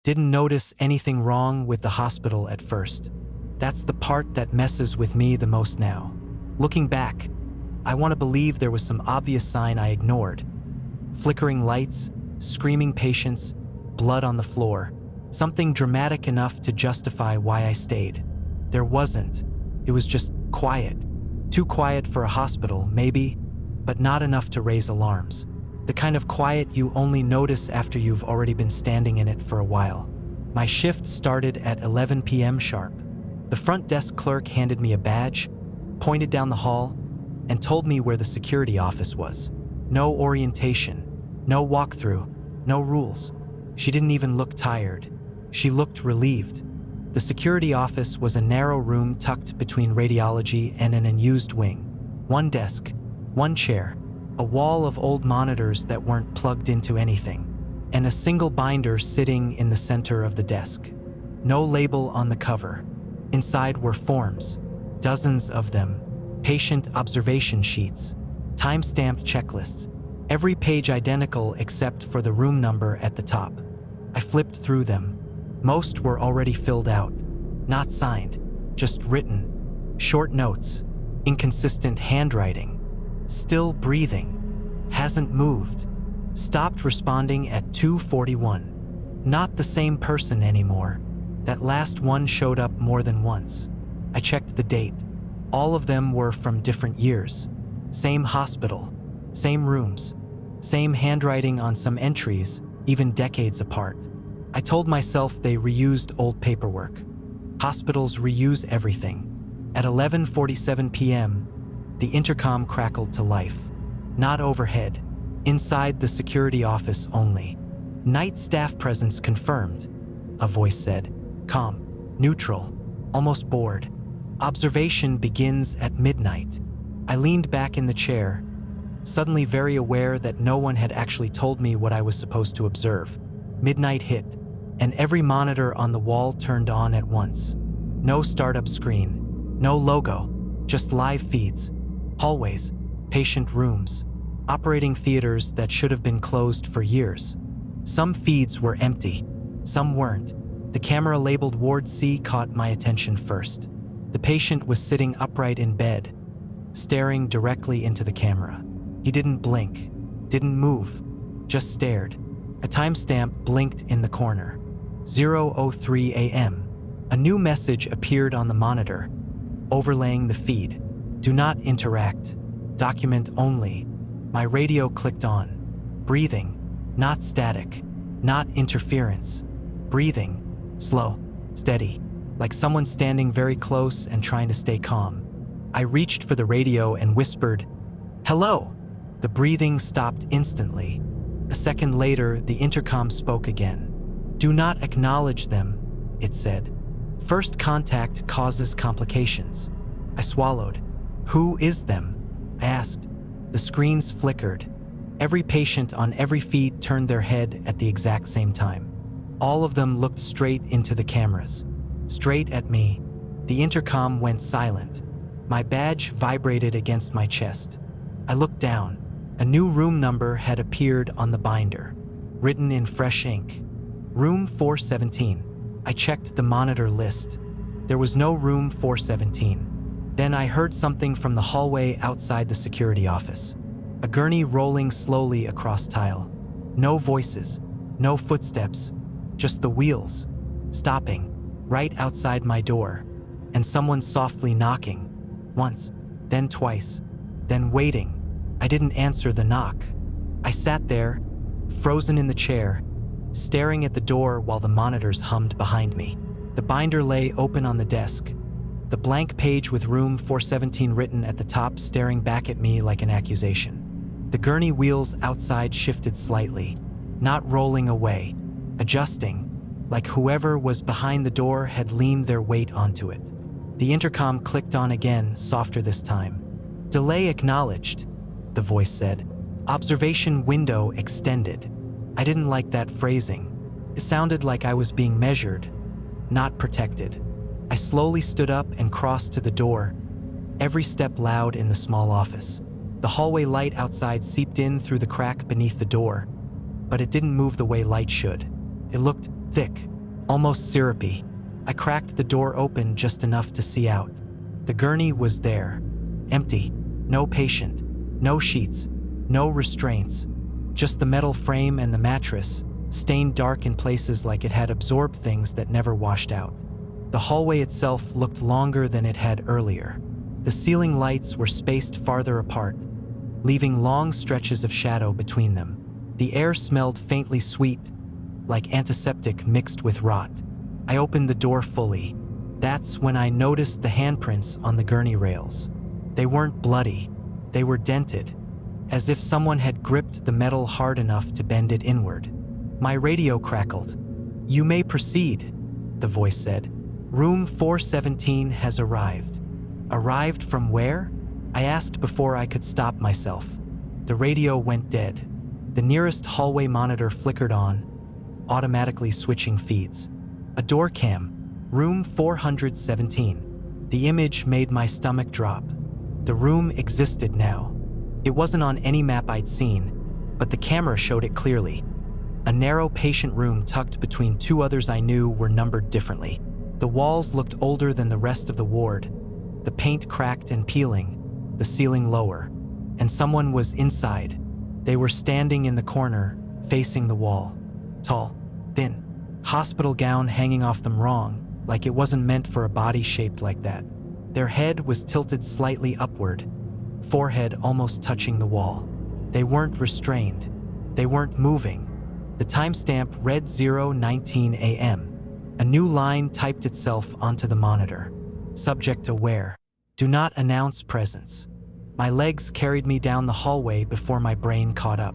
Didn't notice anything wrong with the hospital at first. That's the part that messes with me the most now. Looking back, I want to believe there was some obvious sign I ignored. Flickering lights, screaming patients, blood on the floor. Something dramatic enough to justify why I stayed. There wasn't. It was just quiet. Too quiet for a hospital, maybe, but not enough to raise alarms. The kind of quiet you only notice after you've already been standing in it for a while. My shift started at 11 p.m. sharp. The front desk clerk handed me a badge, pointed down the hall, and told me where the security office was. No orientation, no walkthrough, no rules. She didn't even look tired. She looked relieved. The security office was a narrow room tucked between radiology and an unused wing. One desk, one chair, a wall of old monitors that weren't plugged into anything, and a single binder sitting in the center of the desk. No label on the cover. Inside were forms, dozens of them, patient observation sheets, time-stamped checklists, every page identical except for the room number at the top. I flipped through them. Most were already filled out, not signed, just written. Short notes, inconsistent handwriting. Still breathing, hasn't moved, stopped responding at 2:41. Not the same person anymore. That last one showed up more than once. I checked the date. All of them were from different years. Same hospital, same rooms, same handwriting on some entries, even decades apart. I told myself they reused old paperwork. Hospitals reuse everything. At 11:47 p.m., the intercom crackled to life. Not overhead, inside the security office only. Night staff presence confirmed, a voice said. Calm, neutral, almost bored. Observation begins at midnight. I leaned back in the chair, suddenly very aware that no one had actually told me what I was supposed to observe. Midnight hit, and every monitor on the wall turned on at once. No startup screen, no logo, just live feeds. Hallways, patient rooms, operating theaters that should have been closed for years. Some feeds were empty, some weren't. The camera labeled Ward C caught my attention first. The patient was sitting upright in bed, staring directly into the camera. He didn't blink, didn't move, just stared. A timestamp blinked in the corner. 0:03 a.m. A new message appeared on the monitor, overlaying the feed. Do not interact. Document only. My radio clicked on. Breathing, not static, not interference. Breathing, slow, steady, like someone standing very close and trying to stay calm. I reached for the radio and whispered, "Hello!" The breathing stopped instantly. A second later, the intercom spoke again. "Do not acknowledge them," it said. "First contact causes complications." I swallowed. "Who is them?" I asked. The screens flickered. Every patient on every feed turned their head at the exact same time. All of them looked straight into the cameras, straight at me. The intercom went silent. My badge vibrated against my chest. I looked down. A new room number had appeared on the binder, written in fresh ink. Room 417. I checked the monitor list. There was no room 417. Then I heard something from the hallway outside the security office. A gurney rolling slowly across tile. No voices, no footsteps, just the wheels, stopping, right outside my door, and someone softly knocking. Once, then twice, then waiting. I didn't answer the knock. I sat there, frozen in the chair, staring at the door while the monitors hummed behind me. The binder lay open on the desk, the blank page with room 417 written at the top staring back at me like an accusation. The gurney wheels outside shifted slightly, not rolling away, adjusting, like whoever was behind the door had leaned their weight onto it. The intercom clicked on again, softer this time. "Delay acknowledged," the voice said. "Observation window extended." I didn't like that phrasing. It sounded like I was being measured, not protected. I slowly stood up and crossed to the door, every step loud in the small office. The hallway light outside seeped in through the crack beneath the door, but it didn't move the way light should. It looked thick, almost syrupy. I cracked the door open just enough to see out. The gurney was there, empty, no patient, no sheets, no restraints, just the metal frame and the mattress, stained dark in places like it had absorbed things that never washed out. The hallway itself looked longer than it had earlier. The ceiling lights were spaced farther apart, leaving long stretches of shadow between them. The air smelled faintly sweet, like antiseptic mixed with rot. I opened the door fully. That's when I noticed the handprints on the gurney rails. They weren't bloody, they were dented, as if someone had gripped the metal hard enough to bend it inward. My radio crackled. "You may proceed," the voice said. "Room 417 has arrived." "Arrived from where?" I asked before I could stop myself. The radio went dead. The nearest hallway monitor flickered on, automatically switching feeds. A door cam, room 417. The image made my stomach drop. The room existed now. It wasn't on any map I'd seen, but the camera showed it clearly. A narrow patient room tucked between two others I knew were numbered differently. The walls looked older than the rest of the ward, the paint cracked and peeling, the ceiling lower, and someone was inside. They were standing in the corner, facing the wall. Tall, thin, hospital gown hanging off them wrong, like it wasn't meant for a body shaped like that. Their head was tilted slightly upward, forehead almost touching the wall. They weren't restrained. They weren't moving. The timestamp read 0:19 a.m. A new line typed itself onto the monitor. Subject aware. Do not announce presence. My legs carried me down the hallway before my brain caught up.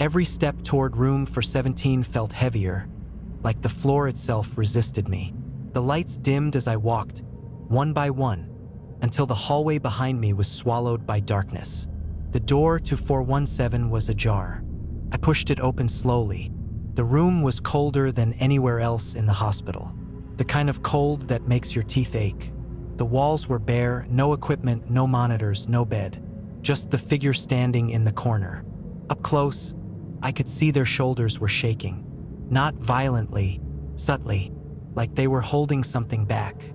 Every step toward room 417 felt heavier, like the floor itself resisted me. The lights dimmed as I walked, one by one, until the hallway behind me was swallowed by darkness. The door to 417 was ajar. I pushed it open slowly. The room was colder than anywhere else in the hospital. The kind of cold that makes your teeth ache. The walls were bare, no equipment, no monitors, no bed. Just the figure standing in the corner. Up close, I could see their shoulders were shaking. Not violently, subtly, like they were holding something back.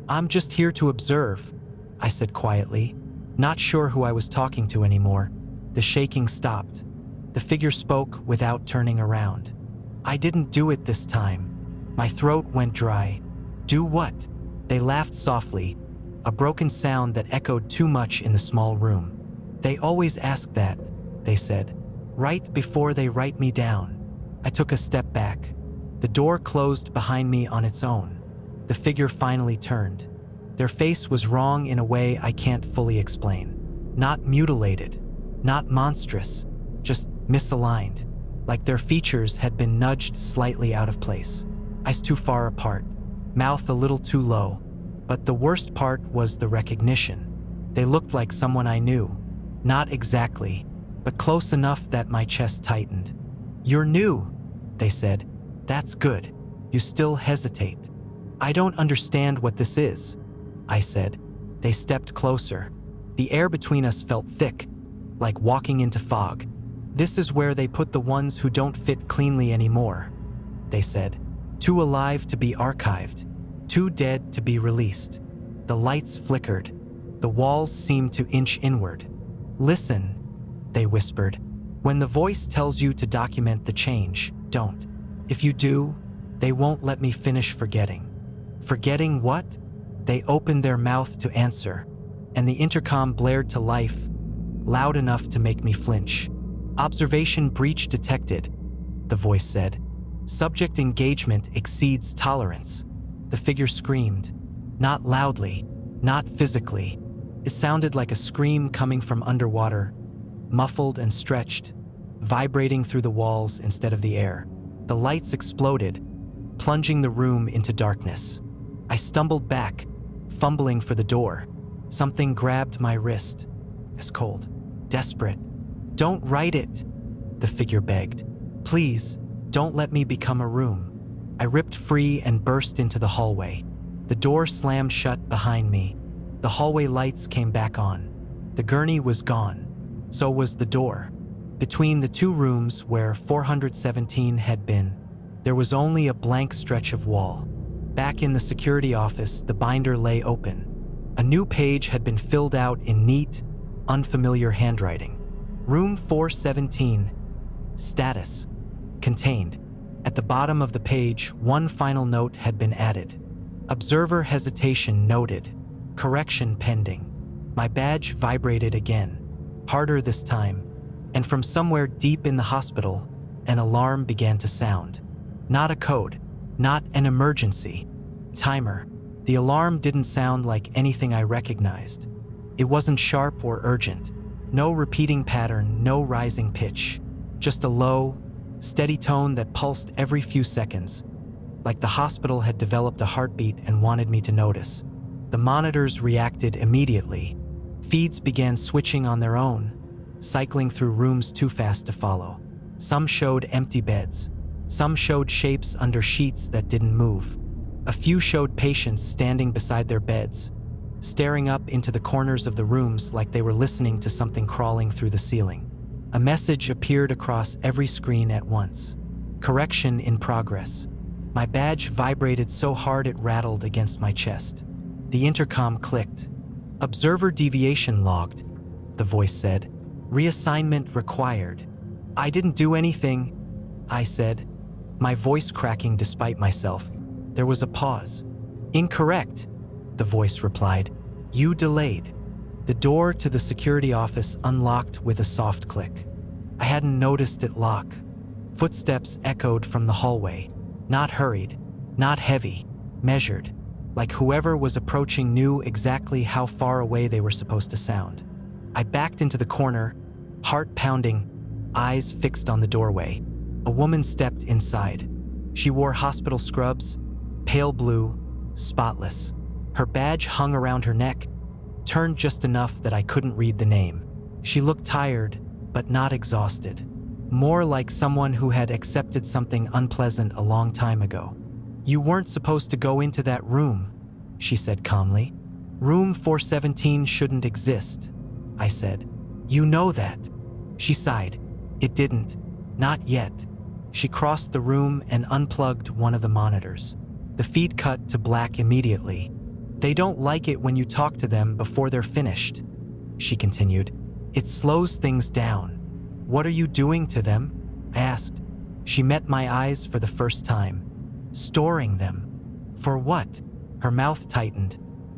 "I'm just here to observe," I said quietly, not sure who I was talking to anymore. The shaking stopped. The figure spoke without turning around. "I didn't do it this time." My throat went dry. "Do what?" They laughed softly, a broken sound that echoed too much in the small room. "They always ask that," they said, "right before they write me down." I took a step back. The door closed behind me on its own. The figure finally turned. Their face was wrong in a way I can't fully explain. Not mutilated, not monstrous, just misaligned, like their features had been nudged slightly out of place. Eyes too far apart, mouth a little too low. But the worst part was the recognition. They looked like someone I knew. Not exactly, but close enough that my chest tightened. "You're new," they said. "That's good. You still hesitate." "I don't understand what this is," I said. They stepped closer. The air between us felt thick, like walking into fog. "This is where they put the ones who don't fit cleanly anymore," they said. "Too alive to be archived, too dead to be released." The lights flickered. The walls seemed to inch inward. "Listen," they whispered. "When the voice tells you to document the change, don't. If you do, they won't let me finish forgetting." "Forgetting what?" They opened their mouth to answer, and the intercom blared to life, loud enough to make me flinch. "Observation breach detected," the voice said. "Subject engagement exceeds tolerance." The figure screamed. Not loudly, not physically. It sounded like a scream coming from underwater, muffled and stretched, vibrating through the walls instead of the air. The lights exploded, plunging the room into darkness. I stumbled back, fumbling for the door. Something grabbed my wrist. As cold, desperate. "Don't write it," the figure begged. "Please, don't let me become a room." I ripped free and burst into the hallway. The door slammed shut behind me. The hallway lights came back on. The gurney was gone. So was the door. Between the two rooms where 417 had been, There was only a blank stretch of wall. Back in the security office, the binder lay open. A new page had been filled out in neat, unfamiliar handwriting. Room 417. Status. Contained. At the bottom of the page, one final note had been added. Observer hesitation noted. Correction pending. My badge vibrated again, harder this time, and from somewhere deep in the hospital, an alarm began to sound. Not a code, not an emergency. Timer. The alarm didn't sound like anything I recognized. It wasn't sharp or urgent. No repeating pattern, no rising pitch. Just a low, steady tone that pulsed every few seconds, like the hospital had developed a heartbeat and wanted me to notice. The monitors reacted immediately. Feeds began switching on their own, cycling through rooms too fast to follow. Some showed empty beds. Some showed shapes under sheets that didn't move. A few showed patients standing beside their beds, staring up into the corners of the rooms like they were listening to something crawling through the ceiling. A message appeared across every screen at once. Correction in progress. My badge vibrated so hard it rattled against my chest. The intercom clicked. Observer deviation logged, the voice said. Reassignment required. I didn't do anything, I said, my voice cracking despite myself. There was a pause. Incorrect, the voice replied. You delayed. The door to the security office unlocked with a soft click. I hadn't noticed it lock. Footsteps echoed from the hallway. Not hurried, not heavy, measured, like whoever was approaching knew exactly how far away they were supposed to sound. I backed into the corner, heart pounding, eyes fixed on the doorway. A woman stepped inside. She wore hospital scrubs, pale blue, spotless. Her badge hung around her neck, turned just enough that I couldn't read the name. She looked tired, but not exhausted. More like someone who had accepted something unpleasant a long time ago. You weren't supposed to go into that room, she said calmly. Room 417 shouldn't exist, I said. You know that. She sighed. It didn't. Not yet. She crossed the room and unplugged one of the monitors. The feed cut to black immediately. They don't like it when you talk to them before they're finished, she continued. It slows things down. What are you doing to them? I asked. She met my eyes for the first time. Storing them. For what? Her mouth tightened.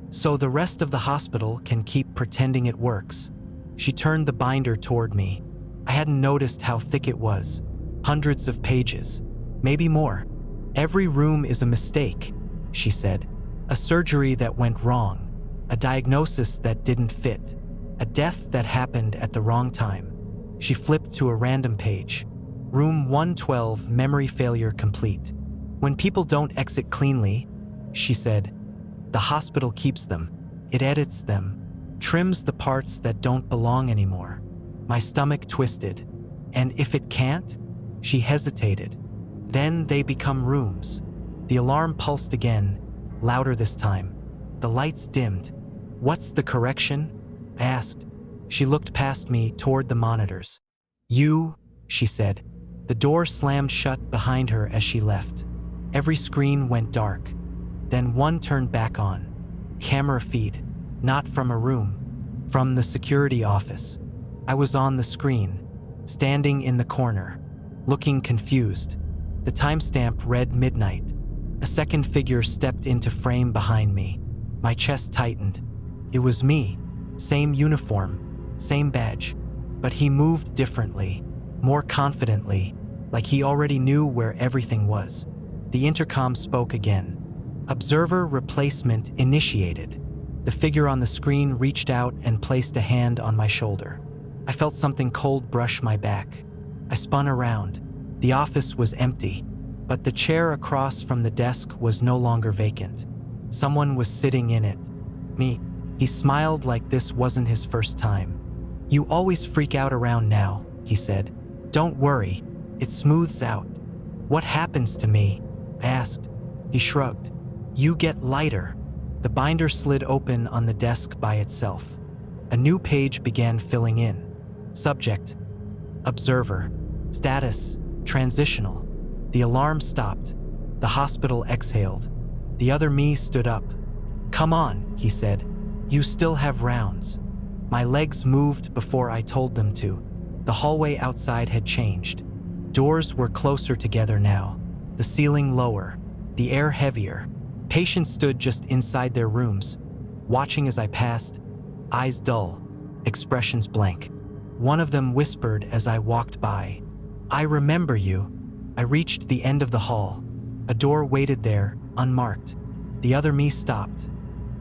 So the rest of the hospital can keep pretending it works. She turned the binder toward me. I hadn't noticed how thick it was. Hundreds of pages. Maybe more. Every room is a mistake, she said. A surgery that went wrong. A diagnosis that didn't fit. A death that happened at the wrong time. She flipped to a random page. Room 112, memory failure complete. When people don't exit cleanly, she said, the hospital keeps them. It edits them, trims the parts that don't belong anymore. My stomach twisted. And if it can't? She hesitated. Then they become rooms. The alarm pulsed again, louder this time. The lights dimmed. What's the correction? I asked. She looked past me toward the monitors. You, she said. The door slammed shut behind her as she left. Every screen went dark. Then one turned back on. Camera feed. Not from a room. From the security office. I was on the screen, standing in the corner, looking confused. The timestamp read midnight. A second figure stepped into frame behind me. My chest tightened. It was me. Same uniform, same badge. But he moved differently, more confidently, like he already knew where everything was. The intercom spoke again. Observer replacement initiated. The figure on the screen reached out and placed a hand on my shoulder. I felt something cold brush my back. I spun around. The office was empty, but the chair across from the desk was no longer vacant. Someone was sitting in it. Me. He smiled like this wasn't his first time. You always freak out around now, he said. Don't worry, it smooths out. What happens to me? I asked. He shrugged. You get lighter. The binder slid open on the desk by itself. A new page began filling in. Subject, observer, status, transitional. The alarm stopped. The hospital exhaled. The other me stood up. "Come on," he said. "You still have rounds." My legs moved before I told them to. The hallway outside had changed. Doors were closer together now, the ceiling lower, the air heavier. Patients stood just inside their rooms, watching as I passed, eyes dull, expressions blank. One of them whispered as I walked by, "I remember you." I reached the end of the hall. A door waited there, unmarked. The other me stopped.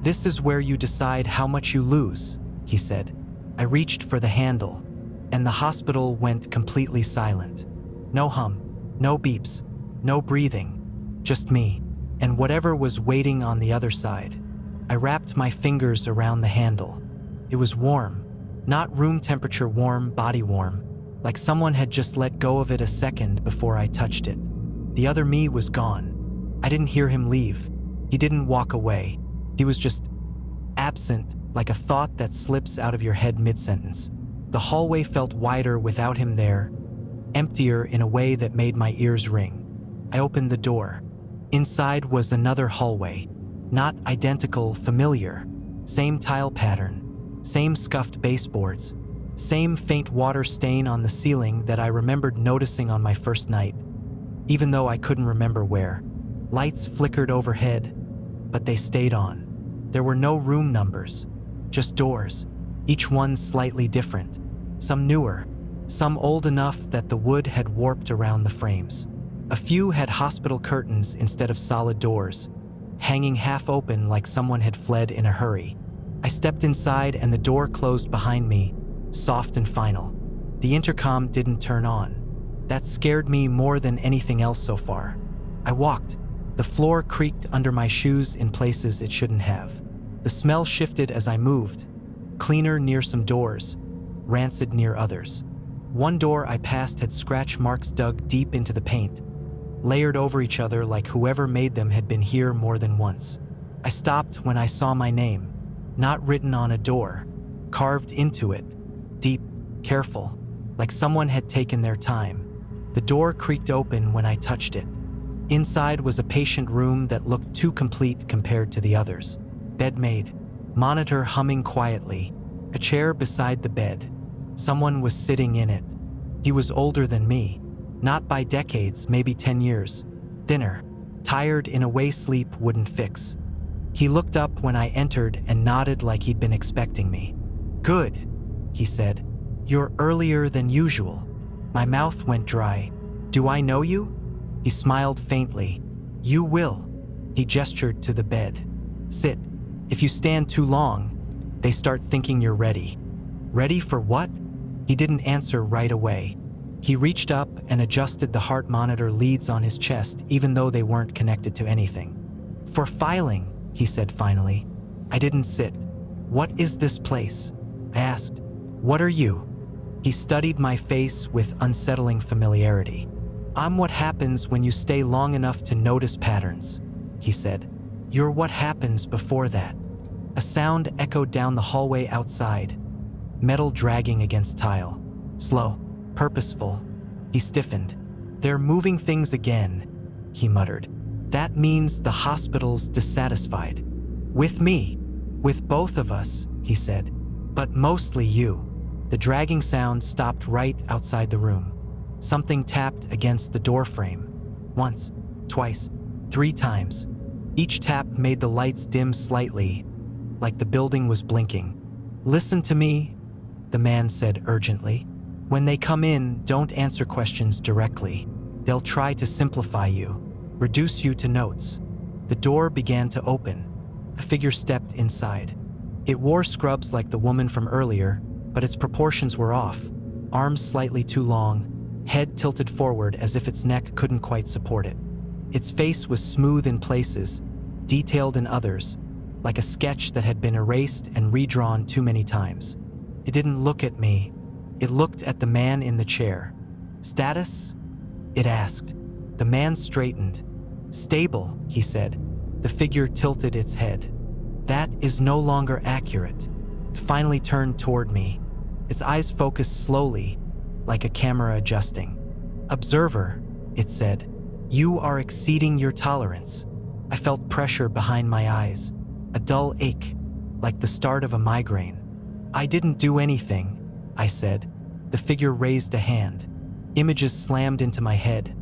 "This is where you decide how much you lose," he said. I reached for the handle, and the hospital went completely silent. No hum, no beeps, no breathing, just me, and whatever was waiting on the other side. I wrapped my fingers around the handle. It was warm, not room temperature warm, body warm, like someone had just let go of it a second before I touched it. The other me was gone. I didn't hear him leave. He didn't walk away. He was just absent, like a thought that slips out of your head mid-sentence. The hallway felt wider without him there, emptier in a way that made my ears ring. I opened the door. Inside was another hallway, not identical, familiar. Same tile pattern, same scuffed baseboards, same faint water stain on the ceiling that I remembered noticing on my first night, even though I couldn't remember where. Lights flickered overhead, but they stayed on. There were no room numbers, just doors, each one slightly different, some newer, some old enough that the wood had warped around the frames. A few had hospital curtains instead of solid doors, hanging half open like someone had fled in a hurry. I stepped inside and the door closed behind me, soft and final. The intercom didn't turn on. That scared me more than anything else so far. I walked. The floor creaked under my shoes in places it shouldn't have. The smell shifted as I moved, cleaner near some doors, rancid near others. One door I passed had scratch marks dug deep into the paint, layered over each other like whoever made them had been here more than once. I stopped when I saw my name, not written on a door, carved into it, deep, careful, like someone had taken their time. The door creaked open when I touched it. Inside was a patient room that looked too complete compared to the others. Bed made, monitor humming quietly, a chair beside the bed. Someone was sitting in it. He was older than me, not by decades, maybe 10 years. Thinner, tired in a way sleep wouldn't fix. He looked up when I entered and nodded like he'd been expecting me. "Good," he said. "You're earlier than usual." My mouth went dry. "Do I know you?" He smiled faintly. "You will." He gestured to the bed. "Sit. If you stand too long, they start thinking you're ready." "Ready for what?" He didn't answer right away. He reached up and adjusted the heart monitor leads on his chest even though they weren't connected to anything. "For filing," he said finally. I didn't sit. "What is this place?" I asked. "What are you?" He studied my face with unsettling familiarity. "I'm what happens when you stay long enough to notice patterns," he said. "You're what happens before that." A sound echoed down the hallway outside, metal dragging against tile. Slow, purposeful. He stiffened. "They're moving things again," he muttered. "That means the hospital's dissatisfied. With me. With both of us," he said. "But mostly you." The dragging sound stopped right outside the room. Something tapped against the doorframe. Once, twice, 3 times. Each tap made the lights dim slightly, like the building was blinking. "Listen to me," the man said urgently. "When they come in, don't answer questions directly. They'll try to simplify you, reduce you to notes." The door began to open. A figure stepped inside. It wore scrubs like the woman from earlier, but its proportions were off. Arms slightly too long, head tilted forward as if its neck couldn't quite support it. Its face was smooth in places, detailed in others, like a sketch that had been erased and redrawn too many times. It didn't look at me. It looked at the man in the chair. "Status?" it asked. The man straightened. "Stable," he said. The figure tilted its head. "That is no longer accurate." It finally turned toward me. Its eyes focused slowly, like a camera adjusting. "Observer," it said. You are exceeding your tolerance. I felt pressure behind my eyes, a dull ache, like the start of a migraine. I didn't do anything, I said. The figure raised a hand. Images slammed into my head.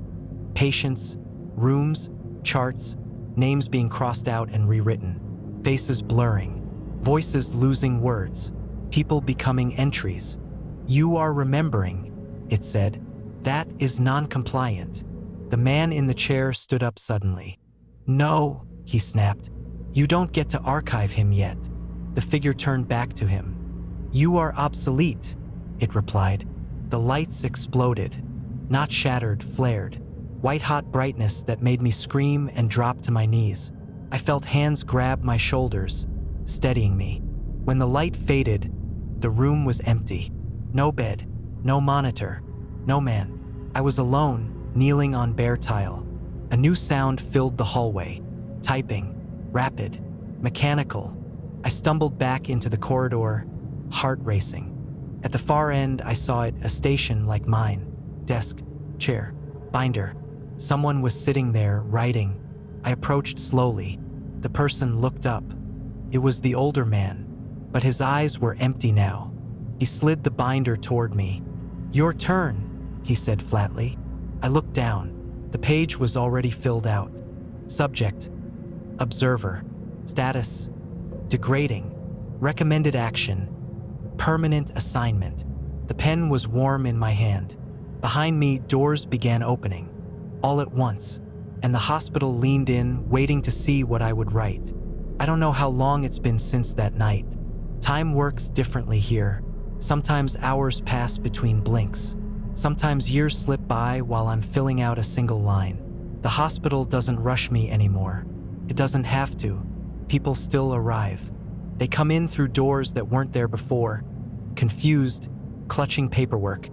Patients, rooms, charts, names being crossed out and rewritten. Faces blurring, voices losing words, people becoming entries. You are remembering, it said. That is non-compliant. The man in the chair stood up suddenly. No, he snapped. You don't get to archive him yet. The figure turned back to him. You are obsolete, it replied. The lights exploded. Not shattered, flared. White-hot brightness that made me scream and drop to my knees. I felt hands grab my shoulders, steadying me. When the light faded, the room was empty. No bed, no monitor, no man. I was alone, kneeling on bare tile. A new sound filled the hallway. Typing, rapid, mechanical. I stumbled back into the corridor, heart racing. At the far end, I saw it, a station like mine. Desk, chair, binder. Someone was sitting there, writing. I approached slowly. The person looked up. It was the older man, but his eyes were empty now. He slid the binder toward me. Your turn, he said flatly. I looked down. The page was already filled out. Subject, observer, status, degrading, recommended action, permanent assignment. The pen was warm in my hand. Behind me, doors began opening, all at once, and the hospital leaned in, waiting to see what I would write. I don't know how long it's been since that night. Time works differently here. Sometimes hours pass between blinks. Sometimes years slip by while I'm filling out a single line. The hospital doesn't rush me anymore. It doesn't have to. People still arrive. They come in through doors that weren't there before, confused, clutching paperwork,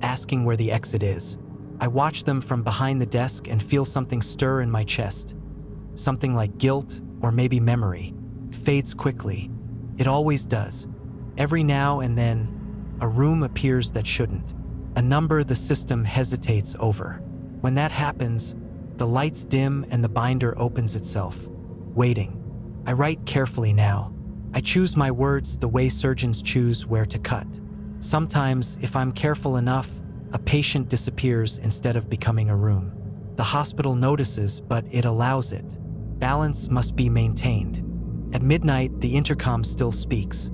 asking where the exit is. I watch them from behind the desk and feel something stir in my chest. Something like guilt or maybe memory. Fades quickly. It always does. Every now and then, a room appears that shouldn't. A number the system hesitates over. When that happens, the lights dim and the binder opens itself, waiting. I write carefully now. I choose my words the way surgeons choose where to cut. Sometimes, if I'm careful enough, a patient disappears instead of becoming a room. The hospital notices, but it allows it. Balance must be maintained. At midnight, the intercom still speaks.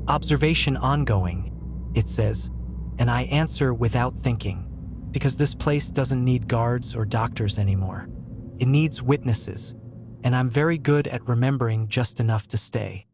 Observation ongoing, it says, and I answer without thinking, because this place doesn't need guards or doctors anymore. It needs witnesses, and I'm very good at remembering just enough to stay.